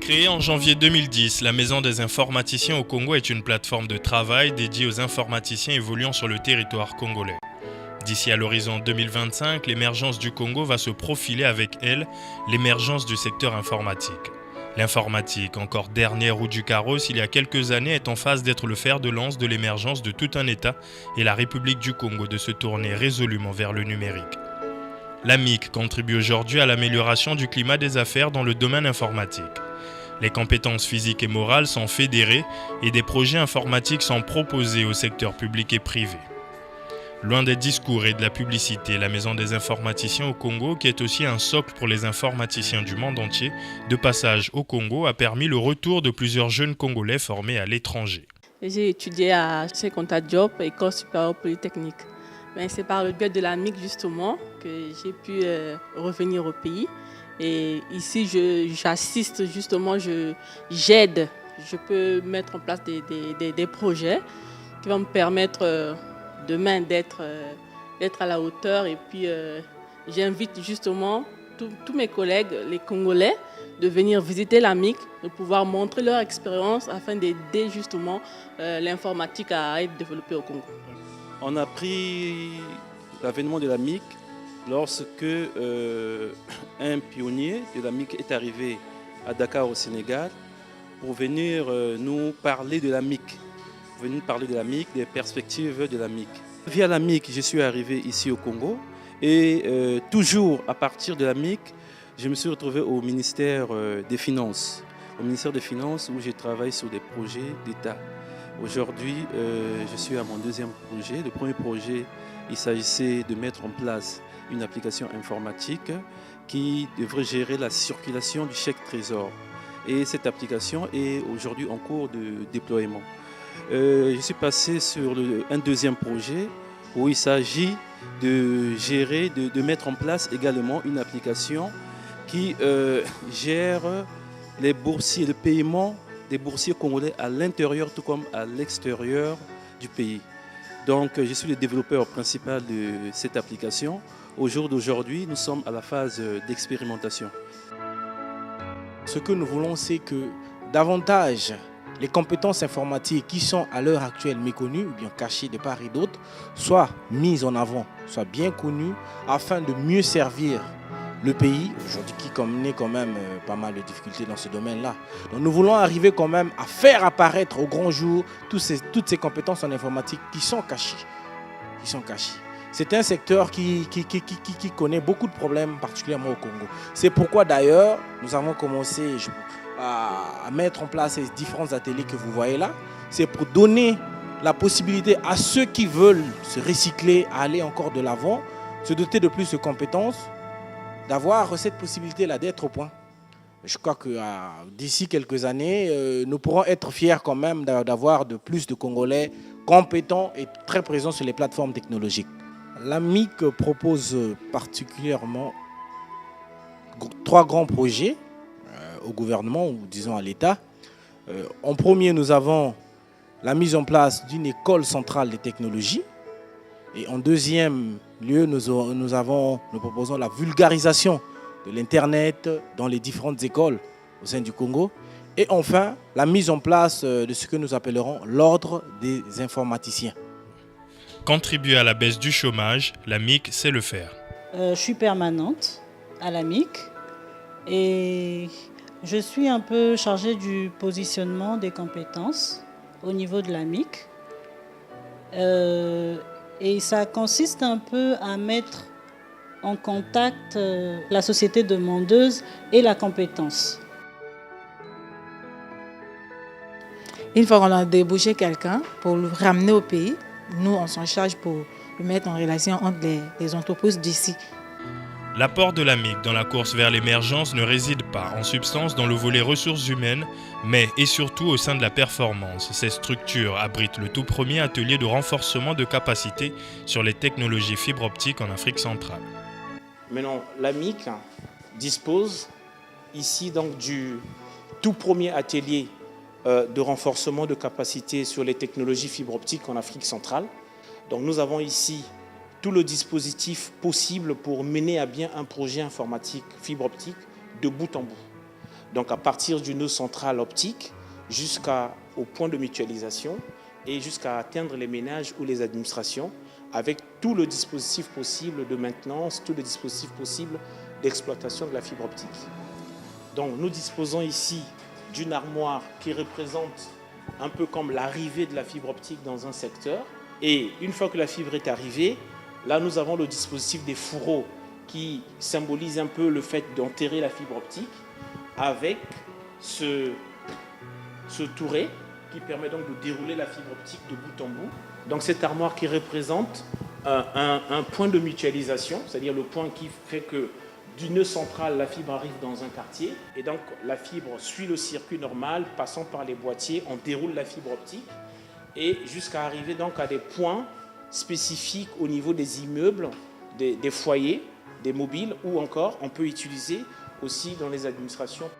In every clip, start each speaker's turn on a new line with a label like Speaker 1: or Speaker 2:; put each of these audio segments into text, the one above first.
Speaker 1: Créée en janvier 2010, la Maison des informaticiens au Congo est une plateforme de travail dédiée aux informaticiens évoluant sur le territoire congolais. D'ici à l'horizon 2025, l'émergence du Congo va se profiler avec elle, l'émergence du secteur informatique. L'informatique, encore dernière roue du carrosse il y a quelques années, est en phase d'être le fer de lance de l'émergence de tout un État et la République du Congo de se tourner résolument vers le numérique. L'AMIC contribue aujourd'hui à l'amélioration du climat des affaires dans le domaine informatique. Les compétences physiques et morales sont fédérées et des projets informatiques sont proposés au secteur public et privé. Loin des discours et de la publicité, la Maison des informaticiens au Congo, qui est aussi un socle pour les informaticiens du monde entier, de passage au Congo, a permis le retour de plusieurs jeunes Congolais formés à l'étranger.
Speaker 2: J'ai étudié à Cheikh Anta Diop, École supérieure polytechnique. C'est par le biais de l'AMIC justement que j'ai pu revenir au pays. Et ici, j'assiste justement, j'aide, je peux mettre en place des projets qui vont me permettre demain d'être à la hauteur. Et puis, j'invite justement tous mes collègues, les Congolais, de venir visiter l'AMIC, de pouvoir montrer leur expérience afin d'aider justement l'informatique à être développée au Congo.
Speaker 3: On a pris l'avènement de l'AMIC lorsque un pionnier de l'AMIC est arrivé à Dakar au Sénégal pour venir nous parler de l'AMIC, des perspectives de l'AMIC. Via l'AMIC, je suis arrivé ici au Congo et toujours à partir de l'AMIC, je me suis retrouvé au ministère des Finances. Au ministère des Finances où je travaille sur des projets d'État. Aujourd'hui, je suis à mon deuxième projet. Le premier projet, il s'agissait de mettre en place une application informatique qui devrait gérer la circulation du chèque trésor. Et cette application est aujourd'hui en cours de déploiement. Je suis passé sur un deuxième projet où il s'agit de gérer, de mettre en place également une application qui gère les boursiers, le paiement des boursiers congolais à l'intérieur tout comme à l'extérieur du pays. Donc je suis le développeur principal de cette application. Au jour d'aujourd'hui, nous sommes à la phase d'expérimentation.
Speaker 4: Ce que nous voulons, c'est que davantage les compétences informatiques qui sont à l'heure actuelle méconnues ou bien cachées de part et d'autre soient mises en avant, soient bien connues afin de mieux servir le pays, aujourd'hui qui connaît quand même pas mal de difficultés dans ce domaine-là. Donc nous voulons arriver quand même à faire apparaître au grand jour toutes ces compétences en informatique qui sont cachées. C'est un secteur qui connaît beaucoup de problèmes, particulièrement au Congo. C'est pourquoi d'ailleurs, nous avons commencé à mettre en place ces différents ateliers que vous voyez là. C'est pour donner la possibilité à ceux qui veulent se recycler, à aller encore de l'avant, se doter de plus de compétences, d'avoir cette possibilité-là d'être au point. Je crois que d'ici quelques années, nous pourrons être fiers quand même d'avoir de plus de Congolais compétents et très présents sur les plateformes technologiques. L'AMIC propose particulièrement 3 grands projets au gouvernement ou disons à l'État. En premier, nous avons la mise en place d'une école centrale des technologies. Et en deuxième lieu, nous proposons la vulgarisation de l'Internet dans les différentes écoles au sein du Congo. Et enfin, la mise en place de ce que nous appellerons l'ordre des informaticiens.
Speaker 1: Contribuer à la baisse du chômage, l'AMIC sait le faire.
Speaker 5: Je suis permanente à l'AMIC et je suis un peu chargée du positionnement des compétences au niveau de l'AMIC. Et ça consiste un peu à mettre en contact la société demandeuse et la compétence.
Speaker 6: Une fois qu'on a débouché quelqu'un pour le ramener au pays, nous on s'en charge pour le mettre en relation entre les entreprises d'ici.
Speaker 1: L'apport de l'AMIC dans la course vers l'émergence ne réside pas en substance dans le volet ressources humaines, mais et surtout au sein de la performance. Ces structures abritent le tout premier atelier de renforcement de capacités sur les technologies fibre optique en Afrique centrale.
Speaker 7: Maintenant, l'AMIC dispose ici donc du tout premier atelier de renforcement de capacités sur les technologies fibre optique en Afrique centrale. Donc nous avons ici tout le dispositif possible pour mener à bien un projet informatique fibre optique de bout en bout. Donc à partir du nœud central optique jusqu'au point de mutualisation et jusqu'à atteindre les ménages ou les administrations avec tout le dispositif possible de maintenance, tout le dispositif possible d'exploitation de la fibre optique. Donc nous disposons ici d'une armoire qui représente un peu comme l'arrivée de la fibre optique dans un secteur. Et une fois que la fibre est arrivée, là nous avons le dispositif des fourreaux qui symbolise un peu le fait d'enterrer la fibre optique avec ce touret qui permet donc de dérouler la fibre optique de bout en bout. Donc cette armoire qui représente un point de mutualisation, c'est-à-dire le point qui fait que du nœud central, la fibre arrive dans un quartier et donc la fibre suit le circuit normal, passant par les boîtiers, on déroule la fibre optique et jusqu'à arriver donc à des points spécifiques au niveau des immeubles, des foyers, des mobiles ou encore on peut utiliser aussi dans les administrations.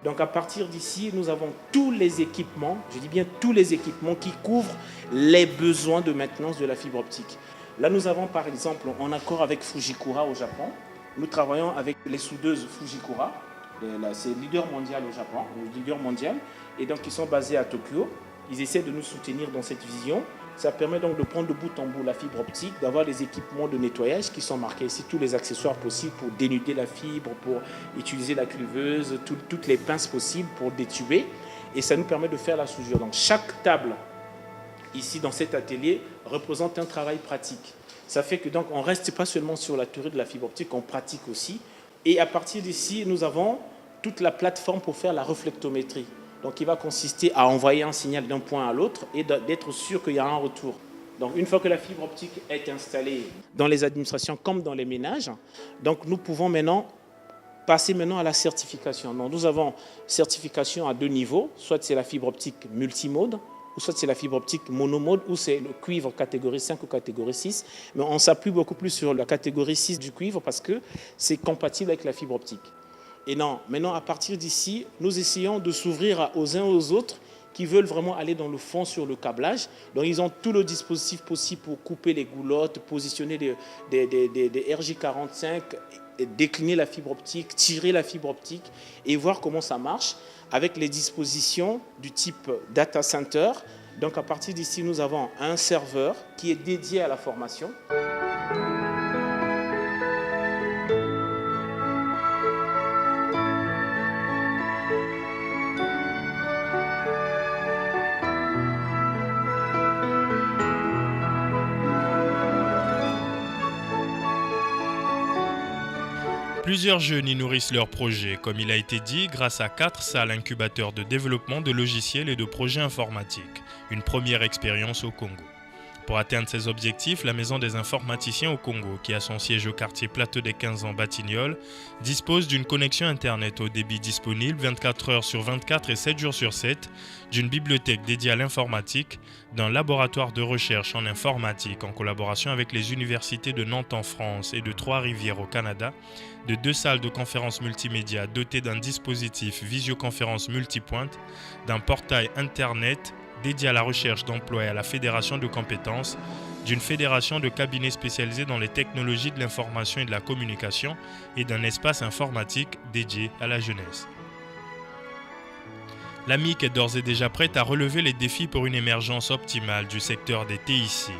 Speaker 7: Donc à partir d'ici, nous avons tous les équipements, je dis bien tous les équipements qui couvrent les besoins de maintenance de la fibre optique. Là nous avons par exemple, en accord avec Fujikura au Japon, nous travaillons avec les soudeuses Fujikura, c'est leader mondial au Japon, leader mondial, et donc ils sont basés à Tokyo. Ils essaient de nous soutenir dans cette vision. Ça permet donc de prendre de bout en bout la fibre optique, d'avoir les équipements de nettoyage qui sont marqués ici, tous les accessoires possibles pour dénuder la fibre, pour utiliser la cuveuse, toutes les pinces possibles pour détuber. Et ça nous permet de faire la soudure. Donc chaque table ici dans cet atelier représente un travail pratique. Ça fait que donc on ne reste pas seulement sur la théorie de la fibre optique, on pratique aussi. Et à partir d'ici, nous avons toute la plateforme pour faire la réflectométrie. Donc qui va consister à envoyer un signal d'un point à l'autre et d'être sûr qu'il y a un retour. Donc une fois que la fibre optique est installée dans les administrations comme dans les ménages, donc nous pouvons maintenant passer à la certification. Donc nous avons certification à 2 niveaux, soit c'est la fibre optique multimode, ou soit c'est la fibre optique monomode, ou c'est le cuivre catégorie 5 ou catégorie 6. Mais on s'appuie beaucoup plus sur la catégorie 6 du cuivre parce que c'est compatible avec la fibre optique. Et non, maintenant, à partir d'ici, nous essayons de s'ouvrir aux uns aux autres qui veulent vraiment aller dans le fond sur le câblage. Donc, ils ont tout le dispositif possible pour couper les goulottes, positionner des RJ45, décliner la fibre optique, tirer la fibre optique et voir comment ça marche avec les dispositions du type data center. Donc, à partir d'ici, nous avons un serveur qui est dédié à la formation.
Speaker 1: Plusieurs jeunes y nourrissent leurs projets, comme il a été dit, grâce à 4 salles incubateurs de développement de logiciels et de projets informatiques, une première expérience au Congo. Pour atteindre ces objectifs, la Maison des informaticiens au Congo, qui a son siège au quartier Plateau des 15 ans Batignolles, dispose d'une connexion Internet au débit disponible 24 heures sur 24 et 7 jours sur 7, d'une bibliothèque dédiée à l'informatique, d'un laboratoire de recherche en informatique en collaboration avec les universités de Nantes en France et de Trois-Rivières au Canada, de 2 salles de conférences multimédia dotées d'un dispositif visioconférence multipointe, d'un portail Internet dédié à la recherche d'emploi et à la fédération de compétences, d'une fédération de cabinets spécialisés dans les technologies de l'information et de la communication et d'un espace informatique dédié à la jeunesse. La MIC est d'ores et déjà prête à relever les défis pour une émergence optimale du secteur des TIC.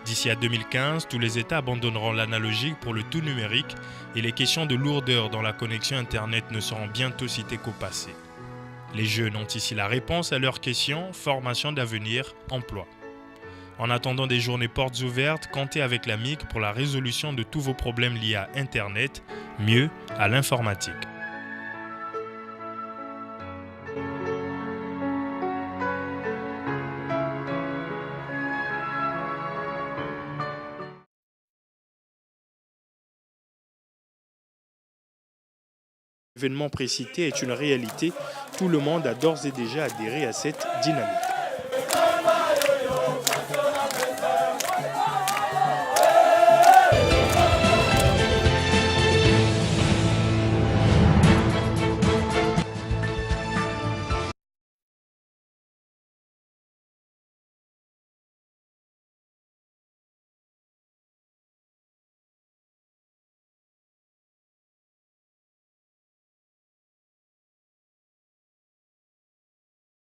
Speaker 1: D'ici à 2015, tous les États abandonneront l'analogique pour le tout numérique et les questions de lourdeur dans la connexion Internet ne seront bientôt citées qu'au passé. Les jeunes ont ici la réponse à leurs questions, formation d'avenir, emploi. En attendant des journées portes ouvertes, comptez avec la MIC pour la résolution de tous vos problèmes liés à Internet, mieux à l'informatique. L'événement précité est une réalité, tout le monde a d'ores et déjà adhéré à cette dynamique.